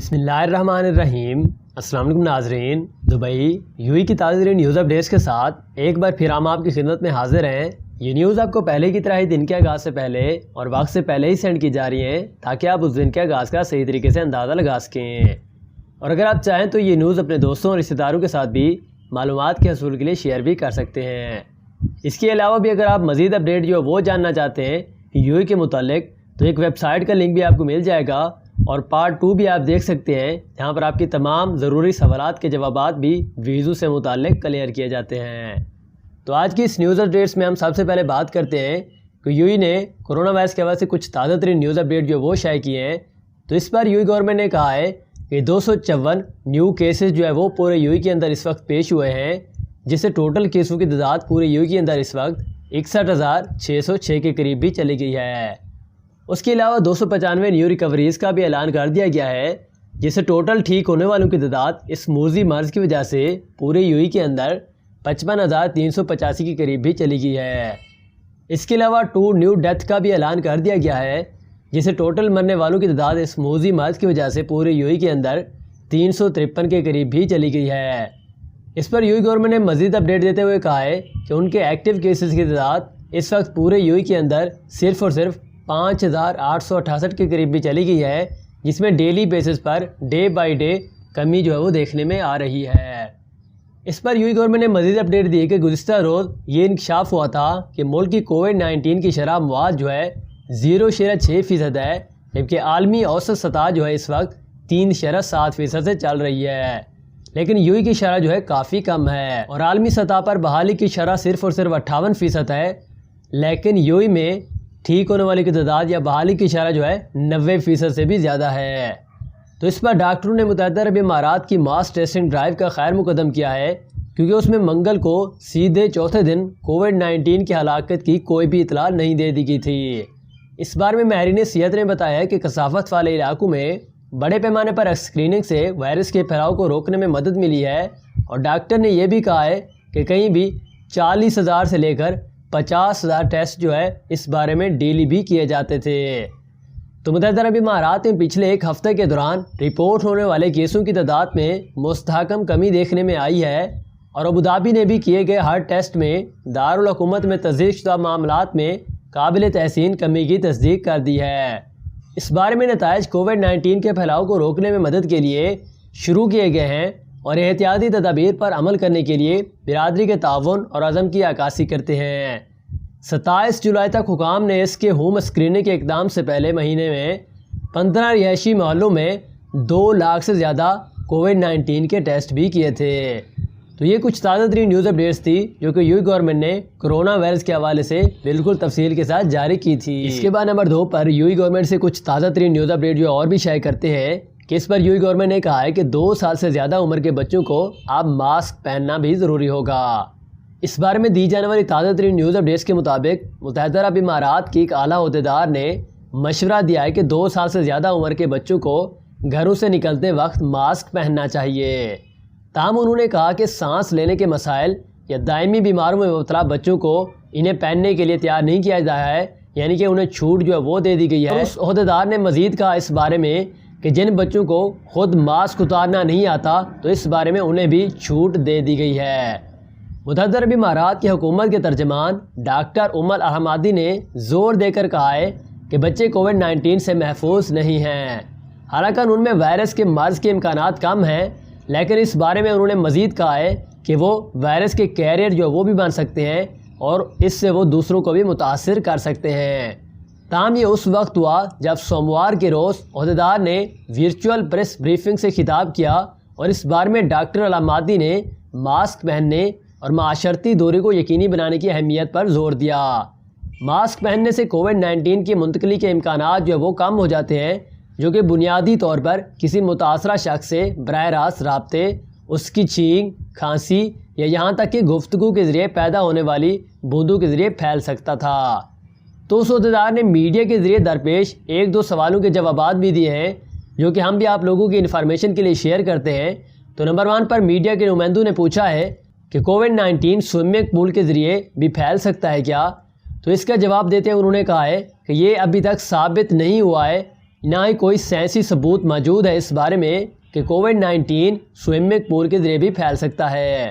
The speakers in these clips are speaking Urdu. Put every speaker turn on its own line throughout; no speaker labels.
بسم اللہ الرحمن الرحیم۔ السلام علیکم ناظرین، دبئی یو کی تازہ ترین نیوز اپڈیٹس کے ساتھ ایک بار پھر ہم آپ کی خدمت میں حاضر ہیں۔ یہ نیوز آپ کو پہلے کی طرح ہی دن کے آغاز سے پہلے اور وقت سے پہلے ہی سینڈ کی جا رہی ہیں تاکہ آپ اس دن کے آغاز کا صحیح طریقے سے اندازہ لگا سکیں، اور اگر آپ چاہیں تو یہ نیوز اپنے دوستوں اور رشتہ داروں کے ساتھ بھی معلومات کے حصول کے لیے شیئر بھی کر سکتے ہیں۔ اس کے علاوہ بھی اگر آپ مزید اپڈیٹ جو وہ جاننا چاہتے ہیں یو کے متعلق تو ایک ویب سائٹ کا لنک بھی آپ کو مل جائے گا، اور پارٹ 2 بھی آپ دیکھ سکتے ہیں جہاں پر آپ کی تمام ضروری سوالات کے جوابات بھی ویزو سے متعلق کلیئر کیے جاتے ہیں۔ تو آج کی اس نیوز اپڈیٹس میں ہم سب سے پہلے بات کرتے ہیں کہ یو نے کرونا وائرس کے حوالے سے کچھ تازہ ترین نیوز اپڈیٹ جو وہ شائع کیے ہیں۔ تو اس پر یو گورنمنٹ نے کہا ہے کہ 254 نیو کیسز جو ہے وہ پورے یو کے اندر اس وقت پیش ہوئے ہیں، جس سے ٹوٹل کیسوں کی تعداد پورے یو کے اندر اس وقت 61,606 کے قریب بھی چلی گئی ہے۔ اس کے علاوہ 295 نیو ریکوریز کا بھی اعلان کر دیا گیا ہے، جس سے ٹوٹل ٹھیک ہونے والوں کی تعداد اس موذی مرض کی وجہ سے پورے یو کے اندر 55,385 کے قریب بھی چلی گئی ہے۔ اس کے علاوہ 2 نیو ڈیتھ کا بھی اعلان کر دیا گیا ہے، جس سے ٹوٹل مرنے والوں کی تعداد اس موذی مرض کی وجہ سے پورے یو کے اندر 353 کے قریب بھی چلی گئی ہے۔ اس پر یو گورنمنٹ نے مزید اپڈیٹ دیتے ہوئے کہا ہے کہ ان کے ایکٹیو کیسز کی تعداد اس وقت پورے یو کے اندر صرف اور صرف 5,868 کے قریب بھی چلی گئی ہے، جس میں daily basis per day by day کمی جو ہے وہ دیکھنے میں آ رہی ہے۔ اس پر یو گورنمنٹ نے مزید اپڈیٹ دی کہ گزشتہ روز یہ انکشاف ہوا تھا کہ ملک کی کووڈ-19 کی شرح اموات جو ہے 0.6% ہے، جبکہ عالمی اوسط سطح جو ہے اس وقت 3.7% سے چل رہی ہے، لیکن یو کی شرح جو ہے کافی کم ہے، اور عالمی سطح پر بحالی کی شرح صرف اور صرف 58% ہے، لیکن یو میں ٹھیک ہونے والے کی تعداد یا بحالی کی شرح جو ہے 90% سے بھی زیادہ ہے۔ تو اس پر ڈاکٹروں نے متحدہ عرب امارات کی ماس ٹیسٹنگ ڈرائیو کا خیر مقدم کیا ہے، کیونکہ اس میں منگل کو سیدھے چوتھے دن کووڈ-19 کی ہلاکت کی کوئی بھی اطلاع نہیں دے دی گئی تھی۔ اس بارے میں ماہرین صحت نے بتایا ہے کہ کثافت والے علاقوں میں بڑے پیمانے پر اسکریننگ سے وائرس کے پھیلاؤ کو روکنے میں مدد ملی ہے، اور ڈاکٹر نے یہ بھی کہا ہے کہ کہیں بھی 40,000 سے لے کر 50,000 ٹیسٹ جو ہے اس بارے میں ڈیلی بھی کیے جاتے تھے۔ تو متحدہ عرب امارات میں پچھلے ایک ہفتے کے دوران رپورٹ ہونے والے کیسوں کی تعداد میں مستحکم کمی دیکھنے میں آئی ہے، اور ابوظہبی نے بھی کیے گئے ہر ٹیسٹ میں دارالحکومت میں تصدیق شدہ معاملات میں قابل تحسین کمی کی تصدیق کر دی ہے۔ اس بارے میں نتائج کووڈ-19 کے پھیلاؤ کو روکنے میں مدد کے لیے شروع کیے گئے ہیں، اور احتیاطی تدابیر پر عمل کرنے کے لیے برادری کے تعاون اور عزم کی عکاسی کرتے ہیں۔ 27 جولائی تک حکام نے اس کے ہوم اسکریننگ کے اقدام سے پہلے مہینے میں 15 رہائشی محلوں میں 2 لاکھ سے زیادہ کووڈ-19 کے ٹیسٹ بھی کیے تھے۔ تو یہ کچھ تازہ ترین نیوز اپڈیٹس تھی جو کہ یو گورنمنٹ نے کرونا وائرس کے حوالے سے بالکل تفصیل کے ساتھ جاری کی تھی۔ اس کے بعد نمبر 2 پر یو گورنمنٹ سے کچھ تازہ ترین نیوز اپڈیٹ جو اور بھی شائع کرتے ہیں کہ اس پر یو گورنمنٹ نے کہا ہے کہ 2 سال سے زیادہ عمر کے بچوں کو اب ماسک پہننا بھی ضروری ہوگا۔ اس بارے میں دی جانے والی تازہ ترین نیوز اپڈیٹس کے مطابق متحدہ عرب امارات کی ایک اعلیٰ عہدیدار نے مشورہ دیا ہے کہ 2 سال سے زیادہ عمر کے بچوں کو گھروں سے نکلتے وقت ماسک پہننا چاہیے۔ تاہم انہوں نے کہا کہ سانس لینے کے مسائل یا دائمی بیماریوں میں مبتلا بچوں کو انہیں پہننے کے لیے تیار نہیں کیا جاتا ہے، یعنی کہ انہیں چھوٹ جو ہے وہ دے دی گئی ہے۔ اس عہدیدار نے مزید کہا اس بارے میں کہ جن بچوں کو خود ماسک اتارنا نہیں آتا تو اس بارے میں انہیں بھی چھوٹ دے دی گئی ہے۔ متحدہ عرب امارات کی حکومت کے ترجمان ڈاکٹر الحمادی نے زور دے کر کہا ہے کہ بچے کووڈ-19 سے محفوظ نہیں ہیں، حالانکہ ان میں وائرس کے مرض کے امکانات کم ہیں، لیکن اس بارے میں انہوں نے مزید کہا ہے کہ وہ وائرس کے کیریئر جو وہ بھی بن سکتے ہیں، اور اس سے وہ دوسروں کو بھی متاثر کر سکتے ہیں۔ تاہم یہ اس وقت ہوا جب سوموار کے روز عہدیدار نے ورچوئل پریس بریفنگ سے خطاب کیا، اور اس بارے میں ڈاکٹر الحمادی نے ماسک پہننے اور معاشرتی دوری کو یقینی بنانے کی اہمیت پر زور دیا۔ ماسک پہننے سے کووڈ-19 کی منتقلی کے امکانات جو وہ کم ہو جاتے ہیں، جو کہ بنیادی طور پر کسی متاثرہ شخص سے براہ راست رابطے، اس کی چھینک، کھانسی یا یہاں تک کہ گفتگو کے ذریعے پیدا ہونے والی بوندوں کے ذریعے پھیل سکتا تھا۔ تو اس عہدیدار نے میڈیا کے ذریعے درپیش 1-2 سوالوں کے جوابات بھی دیے ہیں، جو کہ ہم بھی آپ لوگوں کی انفارمیشن کے لیے شیئر کرتے ہیں۔ تو نمبر 1 پر میڈیا کے نمائندوں نے پوچھا ہے کہ کووڈ-19 سوئمنگ پول کے ذریعے بھی پھیل سکتا ہے کیا؟ تو اس کا جواب دیتے ہوئے انہوں نے کہا ہے کہ یہ ابھی تک ثابت نہیں ہوا ہے، نہ ہی کوئی سائنسی ثبوت موجود ہے اس بارے میں کہ کووڈ-19 سوئمنگ پول کے ذریعے بھی پھیل سکتا ہے۔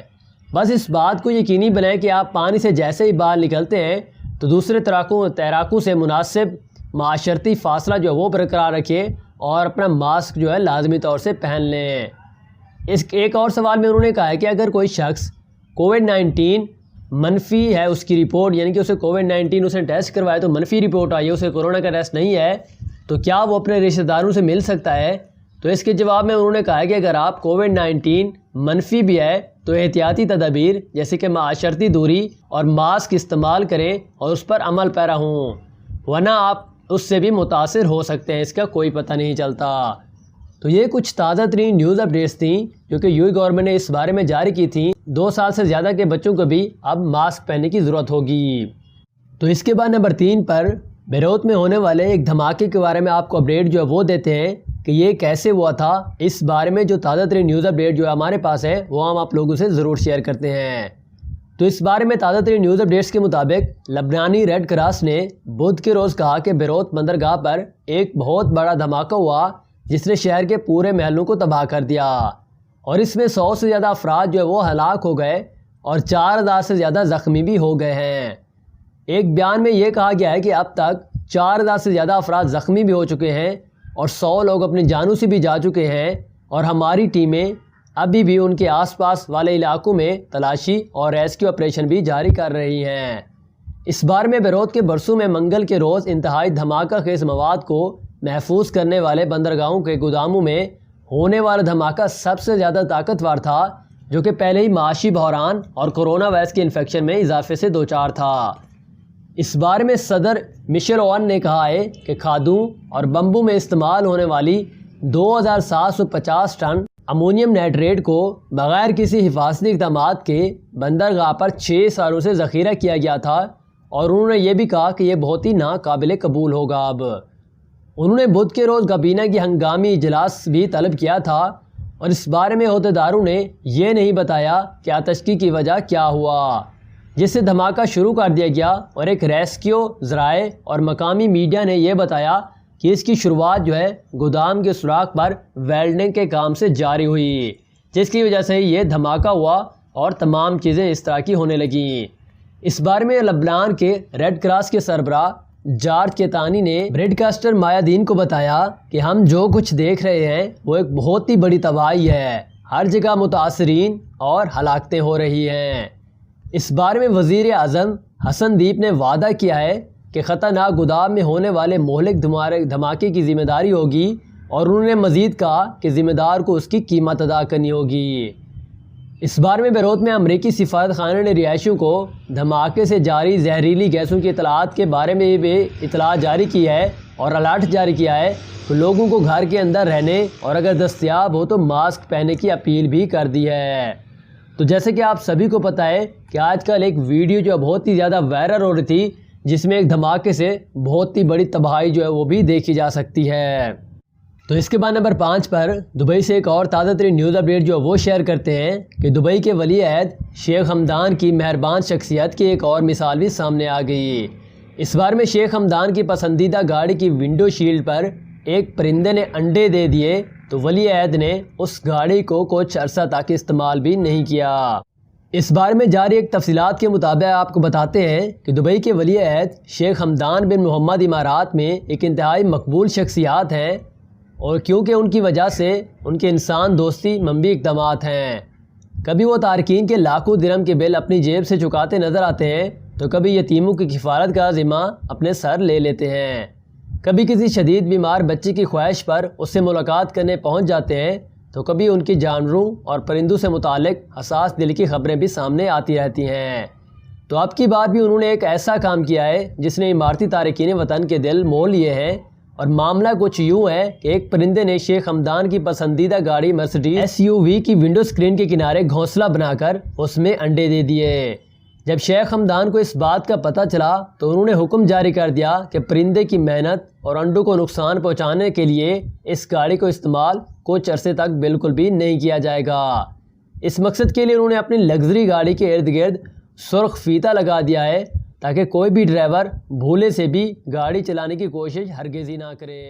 بس اس بات کو یقینی بنائیں کہ آپ پانی سے جیسے ہی باہر نکلتے ہیں تو دوسرے تیراکوں سے مناسب معاشرتی فاصلہ جو ہے وہ برقرار رکھیں اور اپنا ماسک جو ہے لازمی طور سے پہن لیں۔ ایک اور سوال میں انہوں نے کہا ہے کہ اگر کوئی شخص کووڈ-19 منفی ہے اس کی رپورٹ، یعنی کہ اسے کووڈ-19 اس نے ٹیسٹ کروایا تو منفی رپورٹ آئی ہے، اسے کورونا کا ٹیسٹ نہیں ہے، تو کیا وہ اپنے رشتہ داروں سے مل سکتا ہے؟ تو اس کے جواب میں انہوں نے کہا کہ اگر آپ کووڈ-19 منفی بھی ہے تو احتیاطی تدابیر جیسے کہ معاشرتی دوری اور ماسک استعمال کریں اور اس پر عمل پیرا ہوں، ورنہ آپ اس سے بھی متاثر ہو سکتے ہیں، اس کا کوئی پتہ نہیں چلتا۔ تو یہ کچھ تازہ ترین نیوز اپڈیٹس تھیں جو کہ یو گورنمنٹ نے اس بارے میں جاری کی تھیں 2 سال سے زیادہ کے بچوں کو بھی اب ماسک پہننے کی ضرورت ہوگی۔ تو اس کے بعد نمبر 3 پر بیروت میں ہونے والے ایک دھماکے کے بارے میں آپ کو اپڈیٹ جو ہے وہ دیتے ہیں کہ یہ کیسے ہوا تھا۔ اس بارے میں جو تازہ ترین نیوز اپڈیٹ جو ہمارے پاس ہے وہ ہم آپ لوگوں سے ضرور شیئر کرتے ہیں۔ تو اس بارے میں تازہ ترین نیوز اپڈیٹس کے مطابق لبنانی ریڈ کراس نے بدھ کے روز کہا کہ بیروت بندرگاہ پر ایک بہت بڑا دھماکہ ہوا جس نے شہر کے پورے محلوں کو تباہ کر دیا اور اس میں 100 سے زیادہ افراد جو ہے وہ ہلاک ہو گئے اور 4000 سے زیادہ زخمی بھی ہو گئے ہیں۔ ایک بیان میں یہ کہا گیا ہے کہ اب تک 4000 سے زیادہ افراد زخمی بھی ہو چکے ہیں اور 100 لوگ اپنی جانوں سے بھی جا چکے ہیں اور ہماری ٹیمیں ابھی بھی ان کے آس پاس والے علاقوں میں تلاشی اور ریسکیو آپریشن بھی جاری کر رہی ہیں۔ اس بار میں بیروت کے برسوں میں منگل کے روز انتہائی دھماکہ خیز مواد کو محفوظ کرنے والے بندرگاہوں کے گوداموں میں ہونے والا دھماکہ سب سے زیادہ طاقتور تھا، جو کہ پہلے ہی معاشی بحران اور کورونا وائرس کے انفیکشن میں اضافے سے دوچار تھا۔ اس بارے میں صدر مشیل اوون نے کہا ہے کہ کھادوں اور بمبوں میں استعمال ہونے والی 2750 ٹن امونیم نائٹریٹ کو بغیر کسی حفاظتی اقدامات کے بندرگاہ پر 6 سالوں سے ذخیرہ کیا گیا تھا اور انہوں نے یہ بھی کہا کہ یہ بہت ہی ناقابل قبول ہوگا۔ اب انہوں نے بدھ کے روز کابینہ کی ہنگامی اجلاس بھی طلب کیا تھا اور اس بارے میں عہدیداروں نے یہ نہیں بتایا کہ آتشی کی وجہ کیا ہوا جس سے دھماکہ شروع کر دیا گیا، اور ایک ریسکیو ذرائع اور مقامی میڈیا نے یہ بتایا کہ اس کی شروعات جو ہے گودام کے سوراخ پر ویلڈنگ کے کام سے جاری ہوئی، جس کی وجہ سے یہ دھماکہ ہوا اور تمام چیزیں اس طرح کی ہونے لگیں۔ اس بارے میں لبنان کے ریڈ کراس کے سربراہ جارج کیتانی نے بریڈ کاسٹر مایادین کو بتایا کہ ہم جو کچھ دیکھ رہے ہیں وہ ایک بہت ہی بڑی تباہی ہے، ہر جگہ متاثرین اور ہلاکتیں ہو رہی ہیں۔ اس بارے میں وزیر اعظم حسن دیپ نے وعدہ کیا ہے کہ خطرناک گودام میں ہونے والے مہلک دھماکے کی ذمہ داری ہوگی، اور انہوں نے مزید کہا کہ ذمہ دار کو اس کی قیمت ادا کرنی ہوگی۔ اس بارے میں بیروت میں امریکی سفارت خانے نے رہائشیوں کو دھماکے سے جاری زہریلی گیسوں کی اطلاعات کے بارے میں بھی اطلاع جاری کی ہے اور الرٹ جاری کیا ہے کہ لوگوں کو گھر کے اندر رہنے اور اگر دستیاب ہو تو ماسک پہننے کی اپیل بھی کر دی ہے۔ تو جیسے کہ آپ سبھی کو پتہ ہے کہ آج کل ایک ویڈیو جو بہت ہی زیادہ وائرل ہو رہی تھی جس میں ایک دھماکے سے بہت ہی بڑی تباہی جو ہے وہ بھی دیکھی جا سکتی ہے۔ تو اس کے بعد نمبر 5 پر دبئی سے ایک اور تازہ ترین نیوز اپڈیٹ جو وہ شیئر کرتے ہیں کہ دبئی کے ولی عہد شیخ حمدان کی مہربان شخصیت کی ایک اور مثال بھی سامنے آ گئی۔ اس بار میں شیخ حمدان کی پسندیدہ گاڑی کی ونڈو شیلڈ پر ایک پرندے نے انڈے دے دیے تو ولی عہد نے اس گاڑی کو کچھ عرصہ تک استعمال بھی نہیں کیا۔ اس بارے میں جاری ایک تفصیلات کے مطابق آپ کو بتاتے ہیں کہ دبئی کے ولی عہد شیخ حمدان بن محمد امارات میں ایک انتہائی مقبول شخصیات ہیں، اور کیونکہ ان کی وجہ سے ان کے انسان دوستی منبی اقدامات ہیں۔ کبھی وہ تارکین کے لاکھوں درہم کے بل اپنی جیب سے چکاتے نظر آتے ہیں تو کبھی یتیموں کی کفالت کا ذمہ اپنے سر لے لیتے ہیں، کبھی کسی شدید بیمار بچے کی خواہش پر اس سے ملاقات کرنے پہنچ جاتے ہیں، تو کبھی ان کی جانوروں اور پرندوں سے متعلق حساس دل کی خبریں بھی سامنے آتی رہتی ہیں۔ تو اب کی بار بھی انہوں نے ایک ایسا کام کیا ہے جس نے عمارتی تارکین وطن کے دل مول لیے ہیں، اور معاملہ کچھ یوں ہے کہ ایک پرندے نے شیخ حمدان کی پسندیدہ گاڑی مرسڈیز SUV کی ونڈو سکرین کے کنارے گھونسلہ بنا کر اس میں انڈے دے دیے۔ جب شیخ حمدان کو اس بات کا پتہ چلا تو انہوں نے حکم جاری کر دیا کہ پرندے کی محنت اور انڈوں کو نقصان پہنچانے کے لیے اس گاڑی کو استعمال کچھ عرصے تک بالکل بھی نہیں کیا جائے گا۔ اس مقصد کے لیے انہوں نے اپنی لگژری گاڑی کے ارد گرد سرخ فیتہ لگا دیا ہے تاکہ کوئی بھی ڈرائیور بھولے سے بھی گاڑی چلانے کی کوشش ہرگز ہی نہ کرے۔